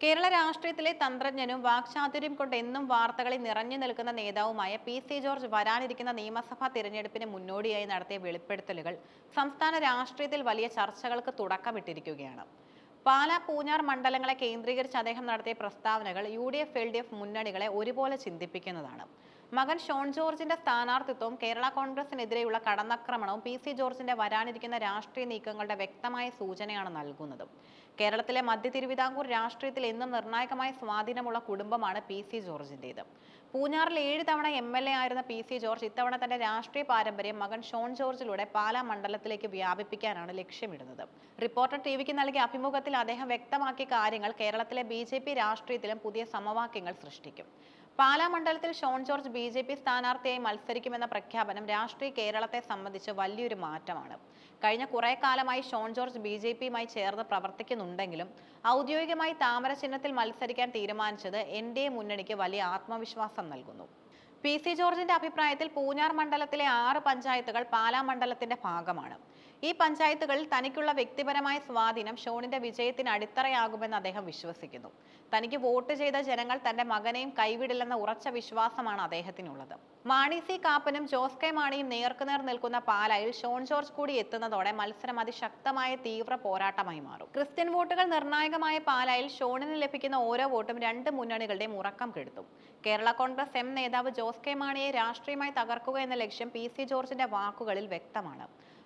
കേരള രാഷ്ട്രീയത്തിലെ തന്ത്രജ്ഞനും വാക്ചാതുര്യം കൊണ്ട് എന്നും വാർത്തകളിൽ നിറഞ്ഞു നിൽക്കുന്ന നേതാവുമായ പി.സി. ജോർജ് വരാനിരിക്കുന്ന നിയമസഭാ തിരഞ്ഞെടുപ്പിന് മുന്നോടിയായി നടത്തിയ വെളിപ്പെടുത്തലുകൾ സംസ്ഥാന രാഷ്ട്രീയത്തിൽ വലിയ ചർച്ചകൾക്ക് തുടക്കമിട്ടിരിക്കുകയാണ്. പാലാ, പൂഞ്ഞാർ മണ്ഡലങ്ങളെ കേന്ദ്രീകരിച്ച് അദ്ദേഹം നടത്തിയ പ്രസ്താവനകൾ യു.ഡി.എഫ്, എൽ.ഡി.എഫ് മുന്നണികളെ ഒരുപോലെ ചിന്തിപ്പിക്കുന്നതാണ്. മകൻ ഷോൺ ജോർജിന്റെ സ്ഥാനാർത്ഥിത്വവും കേരള കോൺഗ്രസിനെതിരെയുള്ള കടന്നാക്രമണവും പി.സി. ജോർജിന്റെ വരാനിരിക്കുന്ന രാഷ്ട്രീയ നീക്കങ്ങളുടെ വ്യക്തമായ സൂചനയാണ് നൽകുന്നത്. കേരളത്തിലെ മധ്യ തിരുവിതാംകൂർ രാഷ്ട്രീയത്തിൽ എന്നും നിർണായകമായ സ്വാധീനമുള്ള കുടുംബമാണ് പി.സി. ജോർജിന്റേത്. പൂഞ്ഞാറിൽ 7 തവണ എം.എൽ.എ ആയിരുന്ന പി.സി. ജോർജ് ഇത്തവണ തന്റെ രാഷ്ട്രീയ പാരമ്പര്യം മകൻ ഷോൺ ജോർജിലൂടെ പാലാ മണ്ഡലത്തിലേക്ക് വ്യാപിപ്പിക്കാനാണ് ലക്ഷ്യമിടുന്നത്. റിപ്പോർട്ടർ ടിവിക്ക് നൽകിയ അഭിമുഖത്തിൽ അദ്ദേഹം വ്യക്തമാക്കിയ കാര്യങ്ങൾ കേരളത്തിലെ ബി.ജെ.പി രാഷ്ട്രീയത്തിലും പുതിയ സമവാക്യങ്ങൾ സൃഷ്ടിക്കും. പാലാ മണ്ഡലത്തിൽ ഷോൺ ജോർജ് ബി.ജെ.പി സ്ഥാനാർത്ഥിയായി മത്സരിക്കുമെന്ന പ്രഖ്യാപനം രാഷ്ട്രീയ കേരളത്തെ സംബന്ധിച്ച് വലിയൊരു മാറ്റമാണ്. കഴിഞ്ഞ കുറെ കാലമായി ഷോൺ ജോർജ് ബി.ജെ.പിയുമായി ചേർന്ന് പ്രവർത്തിക്കുന്നുണ്ടെങ്കിലും ഔദ്യോഗികമായി താമര ചിഹ്നത്തിൽ മത്സരിക്കാൻ തീരുമാനിച്ചത് എൻ.ഡി.എ മുന്നണിക്ക് വലിയ ആത്മവിശ്വാസം നൽകുന്നു. പി.സി. ജോർജിന്റെ അഭിപ്രായത്തിൽ പൂഞ്ഞാർ മണ്ഡലത്തിലെ 6 പഞ്ചായത്തുകൾ പാലാ മണ്ഡലത്തിന്റെ ഭാഗമാണ്. ഈ പഞ്ചായത്തുകളിൽ തനിക്കുള്ള വ്യക്തിപരമായ സ്വാധീനം ഷോണിന്റെ വിജയത്തിന് അടിത്തറയാകുമെന്ന് അദ്ദേഹം വിശ്വസിക്കുന്നു. തനിക്ക് വോട്ട് ചെയ്ത ജനങ്ങൾ തന്റെ മകനെയും കൈവിടില്ലെന്ന ഉറച്ച വിശ്വാസമാണ് അദ്ദേഹത്തിനുള്ളത്. മാണി സി കാപ്പനും ജോസ് കെ മാണിയും നേർക്കുനേർ നിൽക്കുന്ന പാലായിൽ ഷോൺ ജോർജ് കൂടി എത്തുന്നതോടെ മത്സരം അതിശക്തമായ തീവ്ര പോരാട്ടമായി മാറും. ക്രിസ്ത്യൻ വോട്ടുകൾ നിർണായകമായ പാലായിൽ ഷോണിന് ലഭിക്കുന്ന ഓരോ വോട്ടും 2 മുന്നണികളുടെയും ഉറക്കം കെടുത്തും. കേരള കോൺഗ്രസ് എം നേതാവ് ജോസ് കെ മാണിയെ രാഷ്ട്രീയമായി തകർക്കുക എന്ന ലക്ഷ്യം പി.സി. ജോർജിന്റെ വാക്കുകളിൽ വ്യക്തമാണ്.